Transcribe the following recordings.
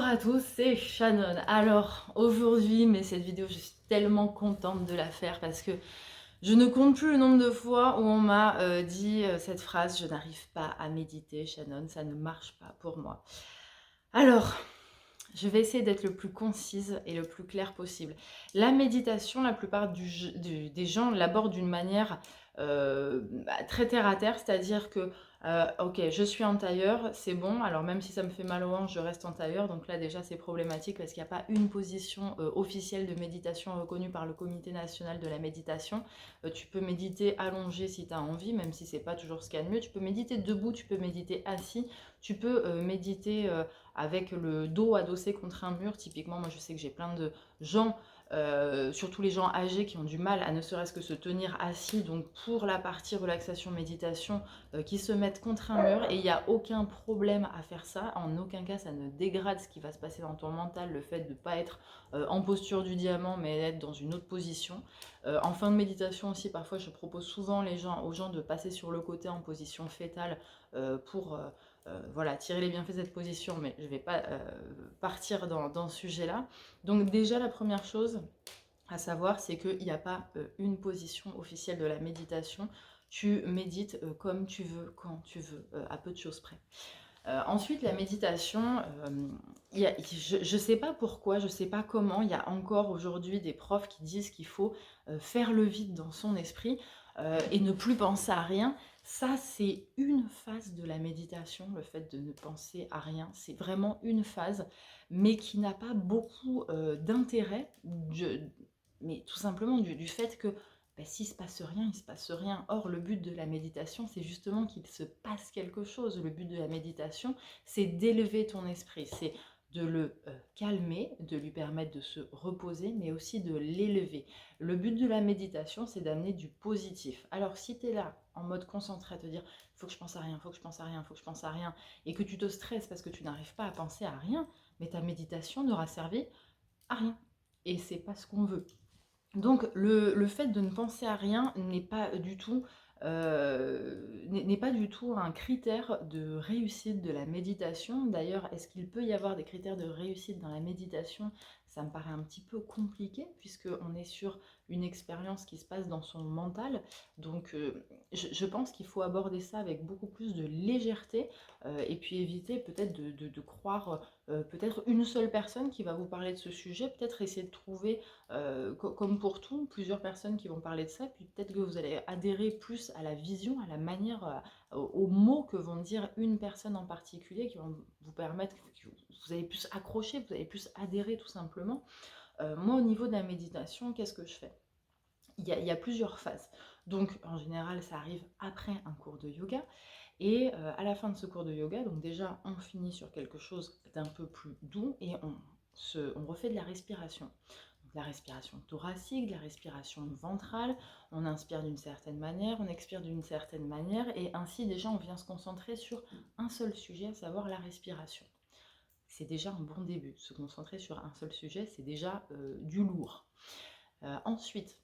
à tous, c'est Shannon. Alors aujourd'hui, mais cette vidéo, je suis tellement contente de la faire parce que je ne compte plus le nombre de fois où on m'a dit cette phrase: je n'arrive pas à méditer, Shannon, ça ne marche pas pour moi. Alors, je vais essayer d'être le plus concise et le plus clair possible. La méditation, la plupart des gens l'abordent d'une manière très terre à terre, c'est-à-dire que, ok, je suis en tailleur, c'est bon, alors même si ça me fait mal aux hanches, je reste en tailleur, donc là déjà c'est problématique parce qu'il n'y a pas une position officielle de méditation reconnue par le Comité national de la méditation. Tu peux méditer allongé si tu as envie, même si c'est pas toujours ce qu'il y a de mieux. Tu peux méditer debout, tu peux méditer assis, tu peux méditer avec le dos adossé contre un mur. Typiquement, moi je sais que j'ai plein de gens, surtout les gens âgés qui ont du mal à ne serait-ce que se tenir assis, donc pour la partie relaxation méditation, qui se mettent contre un mur, et il n'y a aucun problème à faire ça, en aucun cas ça ne dégrade ce qui va se passer dans ton mental, le fait de ne pas être en posture du diamant mais être dans une autre position. En fin de méditation aussi, parfois je propose souvent aux gens de passer sur le côté en position fétale pour voilà, tirer les bienfaits de cette position, mais je ne vais pas partir dans ce sujet-là. Donc déjà, la première chose à savoir, c'est qu'il n'y a pas une position officielle de la méditation. Tu médites comme tu veux, quand tu veux, à peu de choses près. Ensuite, la méditation, je ne sais pas pourquoi, je ne sais pas comment, il y a encore aujourd'hui des profs qui disent qu'il faut faire le vide dans son esprit et ne plus penser à rien. Ça, c'est une phase de la méditation, le fait de ne penser à rien. C'est vraiment une phase, mais qui n'a pas beaucoup d'intérêt, mais tout simplement du fait que s'il ne se passe rien, il ne se passe rien. Or, le but de la méditation, c'est justement qu'il se passe quelque chose. Le but de la méditation, c'est d'élever ton esprit, c'est de le calmer, de lui permettre de se reposer, mais aussi de l'élever. Le but de la méditation, c'est d'amener du positif. Alors, si tu es là, en mode concentré, à te dire, il faut que je pense à rien, il faut que je pense à rien, il faut que je pense à rien, et que tu te stresses parce que tu n'arrives pas à penser à rien, mais ta méditation n'aura servi à rien. Et c'est pas ce qu'on veut. Donc le fait de ne penser à rien n'est pas du tout un critère de réussite de la méditation. D'ailleurs, est-ce qu'il peut y avoir des critères de réussite dans la méditation? Ça me paraît un petit peu compliqué puisqu'on est sur une expérience qui se passe dans son mental. Donc je pense qu'il faut aborder ça avec beaucoup plus de légèreté et puis éviter peut-être de croire peut-être une seule personne qui va vous parler de ce sujet, peut-être essayer de trouver comme pour tout, plusieurs personnes qui vont parler de ça, puis peut-être que vous allez adhérer plus à la vision, à la manière, aux mots que vont dire une personne en particulier, qui vont vous permettre, que vous allez plus accrocher, vous allez plus adhérer tout simplement. Moi, au niveau de la méditation, qu'est-ce que je fais? Il y a plusieurs phases. Donc, en général, ça arrive après un cours de yoga. Et à la fin de ce cours de yoga, donc déjà, on finit sur quelque chose d'un peu plus doux et on refait de la respiration. Donc, la respiration thoracique, de la respiration ventrale, on inspire d'une certaine manière, on expire d'une certaine manière, et ainsi déjà on vient se concentrer sur un seul sujet, à savoir la respiration. C'est déjà un bon début. Se concentrer sur un seul sujet, c'est déjà du lourd. Ensuite,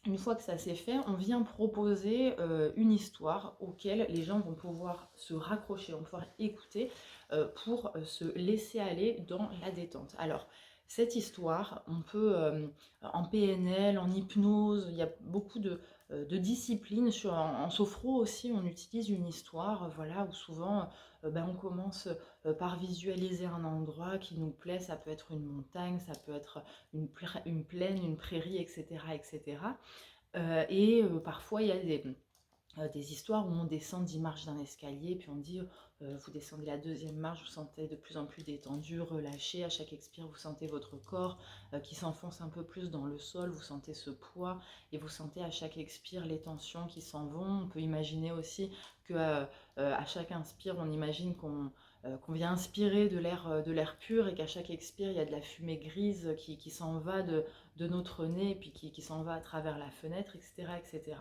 une fois que ça s'est fait, on vient proposer une histoire auquel les gens vont pouvoir se raccrocher, vont pouvoir écouter pour se laisser aller dans la détente. Alors, cette histoire, on peut en PNL, en hypnose, il y a beaucoup de disciplines. En sophro aussi, on utilise une histoire, voilà, où souvent on commence par visualiser un endroit qui nous plaît. Ça peut être une montagne, ça peut être une plaine, une prairie, etc. etc. Parfois, il y a des histoires où on descend 10 marches d'un escalier, puis on dit vous descendez la deuxième marche, vous sentez de plus en plus détendu, relâché. À chaque expire, vous sentez votre corps qui s'enfonce un peu plus dans le sol, vous sentez ce poids, et vous sentez à chaque expire les tensions qui s'en vont. On peut imaginer aussi que à chaque inspire, on imagine qu'on vient inspirer de l'air pur, et qu'à chaque expire, il y a de la fumée grise qui s'en va de notre nez, puis qui s'en va à travers la fenêtre, etc. etc.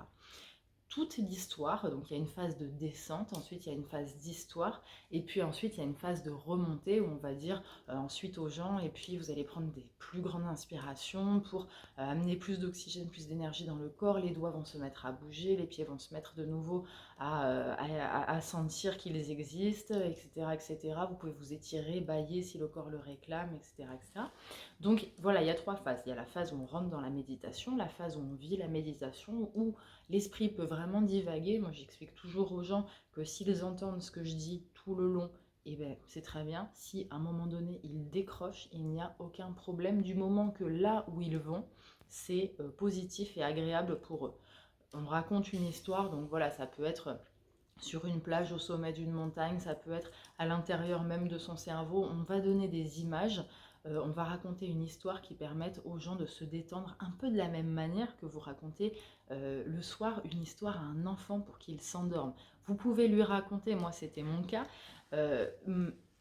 toute l'histoire. Donc il y a une phase de descente, ensuite il y a une phase d'histoire, et puis ensuite il y a une phase de remontée où on va dire ensuite aux gens, et puis vous allez prendre des plus grandes inspirations pour amener plus d'oxygène, plus d'énergie dans le corps, les doigts vont se mettre à bouger, les pieds vont se mettre de nouveau à sentir qu'ils existent, etc., etc. Vous pouvez vous étirer, bâiller si le corps le réclame, etc., etc. Donc voilà, il y a 3 phases. Il y a la phase où on rentre dans la méditation, la phase où on vit la méditation, où l'esprit peut vraiment divaguer. Moi, j'explique toujours aux gens que s'ils entendent ce que je dis tout le long, eh ben, c'est très bien. Si à un moment donné, ils décrochent, il n'y a aucun problème du moment que là où ils vont, c'est positif et agréable pour eux. On raconte une histoire, donc voilà, ça peut être sur une plage au sommet d'une montagne, ça peut être à l'intérieur même de son cerveau. On va donner des images, on va raconter une histoire qui permette aux gens de se détendre un peu de la même manière que vous racontez le soir une histoire à un enfant pour qu'il s'endorme. Vous pouvez lui raconter, moi c'était mon cas, euh,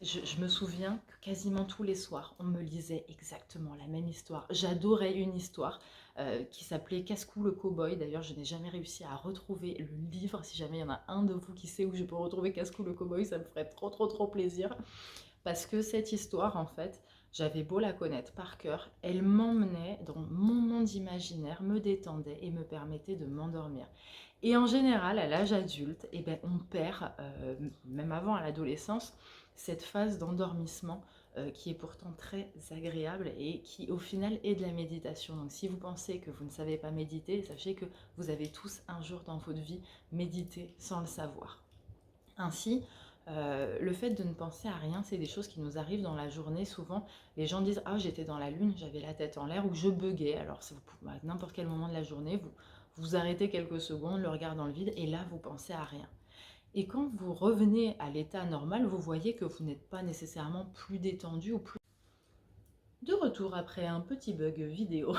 je me souviens que quasiment tous les soirs, on me lisait exactement la même histoire. J'adorais une histoire qui s'appelait Casse-cou le cow-boy. D'ailleurs, je n'ai jamais réussi à retrouver le livre. Si jamais il y en a un de vous qui sait où je peux retrouver Casse-cou le cow-boy, ça me ferait trop trop trop plaisir. Parce que cette histoire, en fait, j'avais beau la connaître par cœur, elle m'emmenait dans mon monde imaginaire, me détendait et me permettait de m'endormir. Et en général, à l'âge adulte, eh ben, on perd, même avant à l'adolescence, cette phase d'endormissement qui est pourtant très agréable et qui au final est de la méditation. Donc si vous pensez que vous ne savez pas méditer, sachez que vous avez tous un jour dans votre vie médité sans le savoir. Ainsi, le fait de ne penser à rien, c'est des choses qui nous arrivent dans la journée. Souvent, les gens disent ah j'étais dans la lune, j'avais la tête en l'air ou je buguais. Alors à n'importe quel moment de la journée, vous arrêtez quelques secondes, le regard dans le vide et là vous pensez à rien. Et quand vous revenez à l'état normal, vous voyez que vous n'êtes pas nécessairement plus détendu ou plus... De retour après un petit bug vidéo.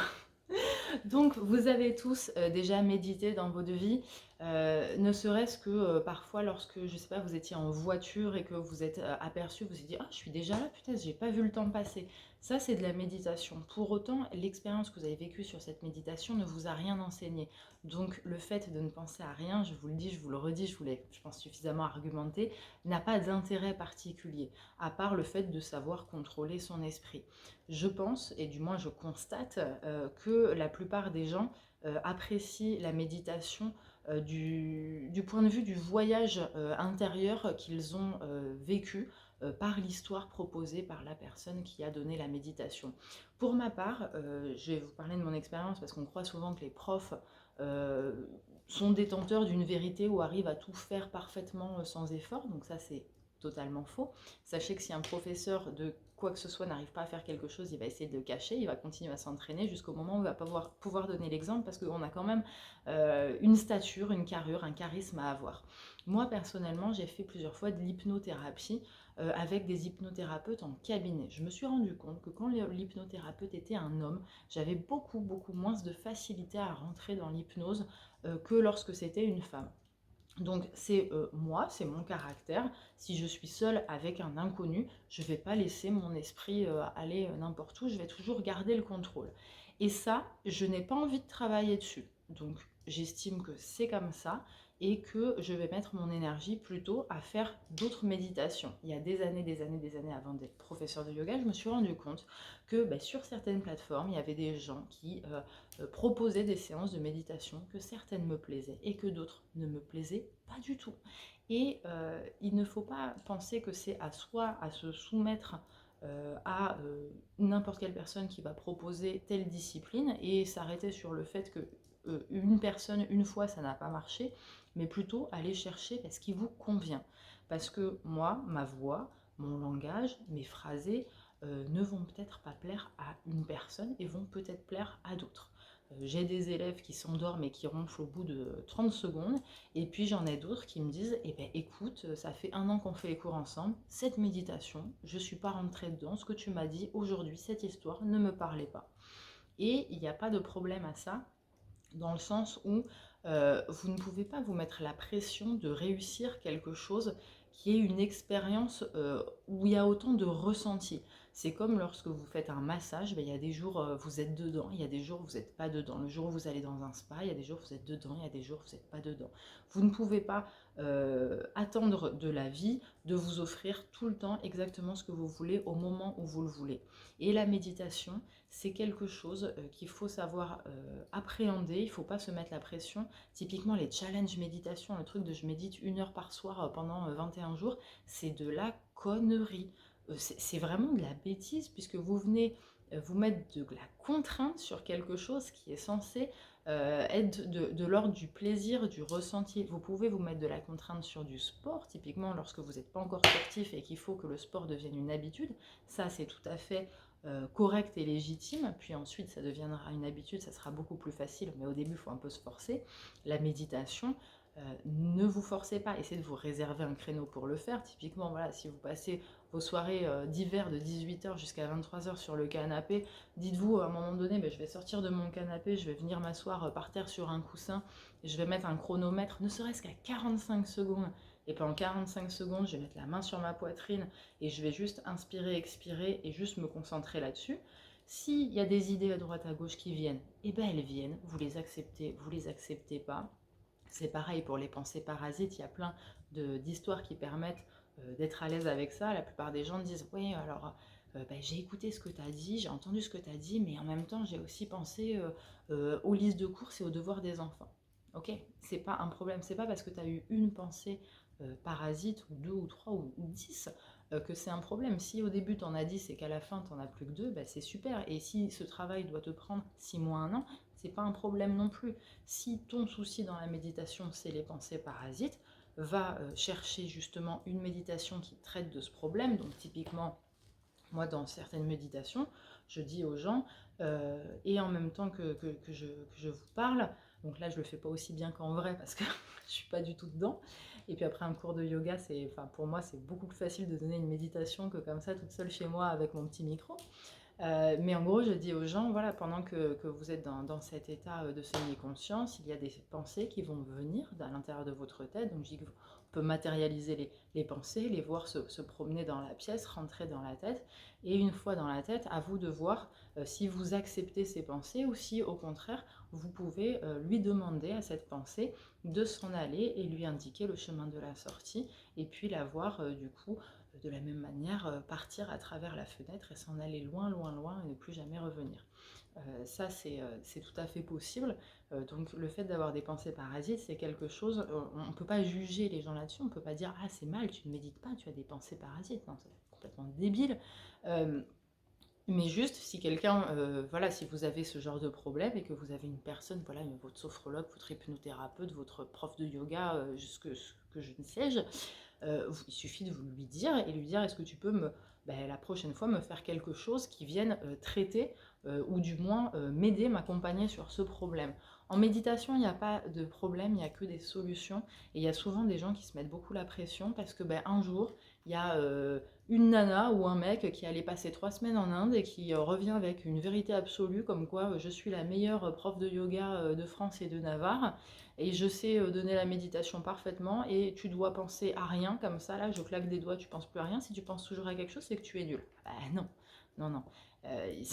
Donc, vous avez tous déjà médité dans votre vie, ne serait-ce que parfois lorsque, je sais pas, vous étiez en voiture et que vous êtes aperçu, vous vous êtes dit, ah, je suis déjà là, putain, j'ai pas vu le temps passer. Ça, c'est de la méditation. Pour autant, l'expérience que vous avez vécue sur cette méditation ne vous a rien enseigné. Donc, le fait de ne penser à rien, je vous le dis, je vous le redis, je vous l'ai, je pense, suffisamment argumenté, n'a pas d'intérêt particulier, à part le fait de savoir contrôler son esprit. Je pense, et du moins je constate, que la plupart des gens apprécient la méditation du point de vue du voyage intérieur qu'ils ont vécu par l'histoire proposée par la personne qui a donné la méditation. Pour ma part, je vais vous parler de mon expérience parce qu'on croit souvent que les profs sont détenteurs d'une vérité ou arrivent à tout faire parfaitement sans effort, donc ça c'est totalement faux. Sachez que si un professeur de quoi que ce soit n'arrive pas à faire quelque chose, il va essayer de le cacher, il va continuer à s'entraîner jusqu'au moment où il va pouvoir donner l'exemple parce qu'on a quand même une stature, une carrure, un charisme à avoir. Moi personnellement, j'ai fait plusieurs fois de l'hypnothérapie avec des hypnothérapeutes en cabinet. Je me suis rendu compte que quand l'hypnothérapeute était un homme, j'avais beaucoup moins de facilité à rentrer dans l'hypnose que lorsque c'était une femme. Donc c'est moi, c'est mon caractère. Si je suis seule avec un inconnu, je ne vais pas laisser mon esprit aller n'importe où, je vais toujours garder le contrôle. Et ça, je n'ai pas envie de travailler dessus. Donc j'estime que c'est comme ça et que je vais mettre mon énergie plutôt à faire d'autres méditations. Il y a des années avant d'être professeur de yoga, je me suis rendu compte que sur certaines plateformes, il y avait des gens qui proposaient des séances de méditation, que certaines me plaisaient et que d'autres ne me plaisaient pas du tout. Et il ne faut pas penser que c'est à soi à se soumettre à n'importe quelle personne qui va proposer telle discipline et s'arrêter sur le fait que une personne, une fois, ça n'a pas marché, mais plutôt aller chercher ce qui vous convient. Parce que moi, ma voix, mon langage, mes phrasés ne vont peut-être pas plaire à une personne et vont peut-être plaire à d'autres. J'ai des élèves qui s'endorment et qui ronflent au bout de 30 secondes, et puis j'en ai d'autres qui me disent eh ben, écoute, ça fait 1 an qu'on fait les cours ensemble, cette méditation, je ne suis pas rentrée dedans, ce que tu m'as dit aujourd'hui, cette histoire ne me parlait pas. Et il n'y a pas de problème à ça, dans le sens où vous ne pouvez pas vous mettre la pression de réussir quelque chose qu'il y ait une expérience où il y a autant de ressenti. C'est comme lorsque vous faites un massage, ben, il y a des jours vous êtes dedans, il y a des jours vous n'êtes pas dedans. Le jour où vous allez dans un spa, il y a des jours vous êtes dedans, il y a des jours vous n'êtes pas dedans. Vous ne pouvez pas attendre de la vie de vous offrir tout le temps exactement ce que vous voulez au moment où vous le voulez. Et la méditation, c'est quelque chose qu'il faut savoir appréhender, il ne faut pas se mettre la pression. Typiquement les challenges méditation, le truc de je médite 1 heure par soir pendant 21 jours, c'est de la connerie. C'est vraiment de la bêtise puisque vous venez vous mettre de la contrainte sur quelque chose qui est censé être de l'ordre du plaisir, du ressenti. Vous pouvez vous mettre de la contrainte sur du sport, typiquement lorsque vous n'êtes pas encore sportif et qu'il faut que le sport devienne une habitude. Ça, c'est tout à fait correct et légitime. Puis ensuite, ça deviendra une habitude, ça sera beaucoup plus facile, mais au début, il faut un peu se forcer. La méditation, ne vous forcez pas, essayez de vous réserver un créneau pour le faire. Typiquement, voilà, si vous passez vos soirées d'hiver de 18 h jusqu'à 23 h sur le canapé, dites-vous à un moment donné, ben, je vais sortir de mon canapé, je vais venir m'asseoir par terre sur un coussin, et je vais mettre un chronomètre, ne serait-ce qu'à 45 secondes. Et pendant 45 secondes, je vais mettre la main sur ma poitrine et je vais juste inspirer, expirer et juste me concentrer là-dessus. S'il y a des idées à droite à gauche qui viennent, eh ben elles viennent, vous les acceptez pas. C'est pareil pour les pensées parasites, il y a plein d'histoires qui permettent d'être à l'aise avec ça. La plupart des gens disent oui, alors j'ai écouté ce que tu as dit, j'ai entendu ce que tu as dit, mais en même temps j'ai aussi pensé aux listes de courses et aux devoirs des enfants. Ok, c'est pas un problème, c'est pas parce que tu as eu une pensée parasite ou deux ou trois ou 10 que c'est un problème. Si au début tu en as 10 et qu'à la fin tu en as plus que 2, bah, c'est super. Et si ce travail doit te prendre 6 mois, 1 an, c'est pas un problème non plus. Si ton souci dans la méditation c'est les pensées parasites, va chercher justement une méditation qui traite de ce problème. Donc typiquement, moi dans certaines méditations, je dis aux gens, et en même temps que je vous parle, donc là je le fais pas aussi bien qu'en vrai parce que je suis pas du tout dedans. Et puis après un cours de yoga, pour moi c'est beaucoup plus facile de donner une méditation que comme ça toute seule chez moi avec mon petit micro. Mais en gros, je dis aux gens, voilà, pendant que vous êtes dans cet état de semi-conscience, il y a des pensées qui vont venir à l'intérieur de votre tête. Donc, je dis qu'on peut matérialiser les pensées, les voir se promener dans la pièce, rentrer dans la tête. Et une fois dans la tête, à vous de voir si vous acceptez ces pensées ou si, au contraire, vous pouvez lui demander à cette pensée de s'en aller et lui indiquer le chemin de la sortie. Et puis la voir, du coup, de la même manière partir à travers la fenêtre et s'en aller loin, loin, loin et ne plus jamais revenir. Ça, c'est tout à fait possible. Donc le fait d'avoir des pensées parasites, c'est quelque chose, on ne peut pas juger les gens là-dessus, on ne peut pas dire « Ah, c'est mal, tu ne médites pas, tu as des pensées parasites ». Non, c'est complètement débile. Mais juste, si quelqu'un, voilà, si vous avez ce genre de problème et que vous avez une personne, voilà, votre sophrologue, votre hypnothérapeute, votre prof de yoga, que je ne sais-je, il suffit de vous lui dire et lui dire est-ce que tu peux la prochaine fois me faire quelque chose qui vienne traiter ou du moins m'aider, m'accompagner sur ce problème. En méditation, il n'y a pas de problème, il n'y a que des solutions et il y a souvent des gens qui se mettent beaucoup la pression parce que un jour, il y a une nana ou un mec qui allait passer 3 semaines en Inde et qui revient avec une vérité absolue comme quoi je suis la meilleure prof de yoga de France et de Navarre et je sais donner la méditation parfaitement et tu dois penser à rien comme ça, là je claque des doigts, tu penses plus à rien, si tu penses toujours à quelque chose c'est que tu es nul. Non, non, non, il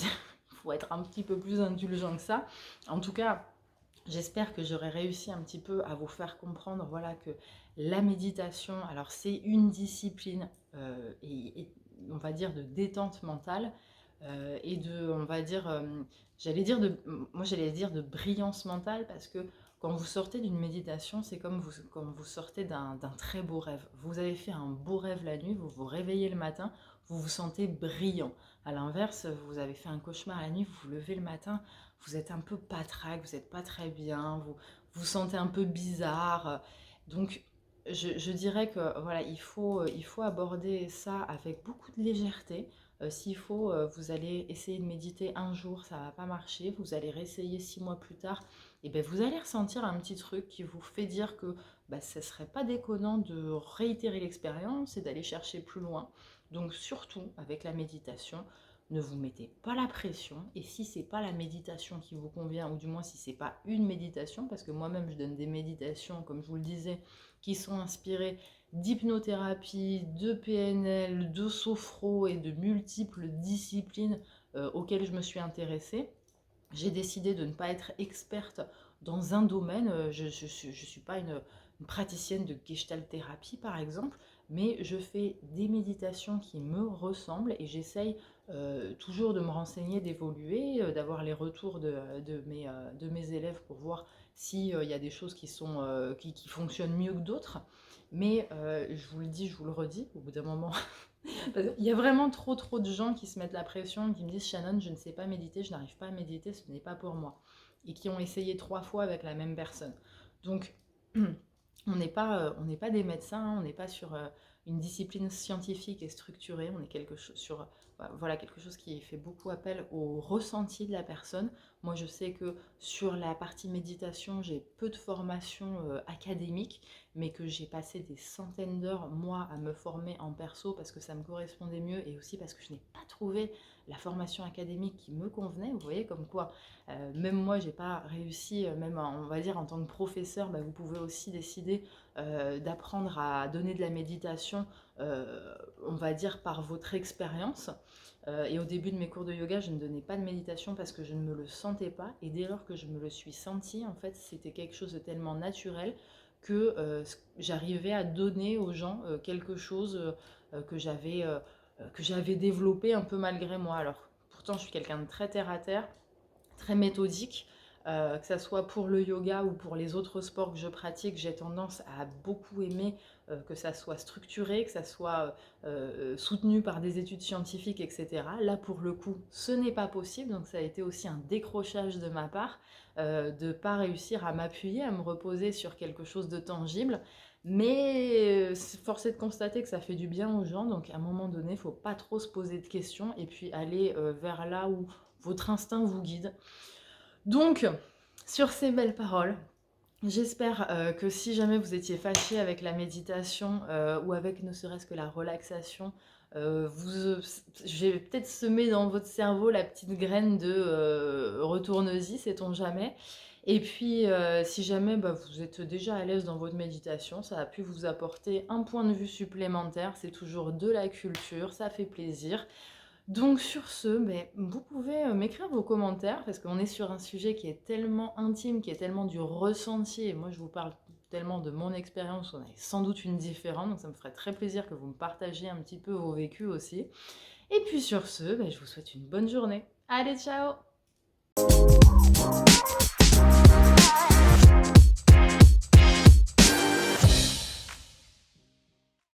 faut être un petit peu plus indulgent que ça. En tout cas, j'espère que j'aurai réussi un petit peu à vous faire comprendre, voilà, que la méditation, alors c'est une discipline et on va dire de détente mentale et de, on va dire, j'allais dire de brillance mentale parce que quand vous sortez d'une méditation, c'est comme quand vous sortez d'un très beau rêve. Vous avez fait un beau rêve la nuit, vous vous réveillez le matin, vous vous sentez brillant. À l'inverse, vous avez fait un cauchemar la nuit, vous vous levez le matin, vous êtes un peu patraque, vous n'êtes pas très bien, vous vous sentez un peu bizarre. Donc, je dirais que voilà, il faut aborder ça avec beaucoup de légèreté. S'il faut, vous allez essayer de méditer un jour, ça ne va pas marcher, vous allez réessayer 6 mois plus tard, et bien vous allez ressentir un petit truc qui vous fait dire que ce ne serait pas déconnant de réitérer l'expérience et d'aller chercher plus loin. Donc surtout, avec la méditation, ne vous mettez pas la pression, et si c'est pas la méditation qui vous convient, ou du moins si c'est pas une méditation, parce que moi-même je donne des méditations, comme je vous le disais, qui sont inspirées d'hypnothérapie, de PNL, de sophro et de multiples disciplines auxquelles je me suis intéressée. J'ai décidé de ne pas être experte dans un domaine. Je ne suis pas une praticienne de gestalt thérapie, par exemple, mais je fais des méditations qui me ressemblent et j'essaye toujours de me renseigner, d'évoluer, d'avoir les retours de mes élèves pour voir s'il y a des choses qui fonctionnent mieux que d'autres. Mais je vous le dis, je vous le redis, au bout d'un moment, il y a vraiment trop de gens qui se mettent la pression, qui me disent Shannon, je ne sais pas méditer, je n'arrive pas à méditer, ce n'est pas pour moi. Et qui ont essayé 3 fois avec la même personne. Donc, on n'est pas des médecins, hein, on n'est pas sur une discipline scientifique et structurée, on est voilà, quelque chose qui fait beaucoup appel au ressenti de la personne. Moi, je sais que sur la partie méditation, j'ai peu de formation académique, mais que j'ai passé des centaines d'heures, moi, à me former en perso parce que ça me correspondait mieux et aussi parce que je n'ai pas trouvé la formation académique qui me convenait. Vous voyez, comme quoi, même moi, j'ai pas réussi, même on va dire en tant que professeur, vous pouvez aussi décider d'apprendre à donner de la méditation, on va dire par votre expérience. Et au début de mes cours de yoga, je ne donnais pas de méditation parce que je ne me le sentais pas. Et dès lors que je me le suis senti, en fait, c'était quelque chose de tellement naturel que j'arrivais à donner aux gens quelque chose que j'avais développé un peu malgré moi. Alors, pourtant, je suis quelqu'un de très terre à terre, très méthodique. Que ça soit pour le yoga ou pour les autres sports que je pratique, j'ai tendance à beaucoup aimer que ça soit structuré, que ça soit soutenu par des études scientifiques, etc. Là, pour le coup, ce n'est pas possible, donc ça a été aussi un décrochage de ma part, de ne pas réussir à m'appuyer, à me reposer sur quelque chose de tangible. Mais force est de constater que ça fait du bien aux gens, donc à un moment donné, il ne faut pas trop se poser de questions et puis aller vers là où votre instinct vous guide. Donc, sur ces belles paroles, j'espère que si jamais vous étiez fâché avec la méditation ou avec ne serait-ce que la relaxation, j'ai peut-être semé dans votre cerveau la petite graine de retourne-y, sait-on jamais. Et puis, si jamais vous êtes déjà à l'aise dans votre méditation, ça a pu vous apporter un point de vue supplémentaire. C'est toujours de la culture, ça fait plaisir. Donc sur ce, vous pouvez m'écrire vos commentaires parce qu'on est sur un sujet qui est tellement intime, qui est tellement du ressenti. Et moi, je vous parle tellement de mon expérience, on a sans doute une différente. Donc ça me ferait très plaisir que vous me partagiez un petit peu vos vécus aussi. Et puis sur ce, je vous souhaite une bonne journée. Allez, ciao!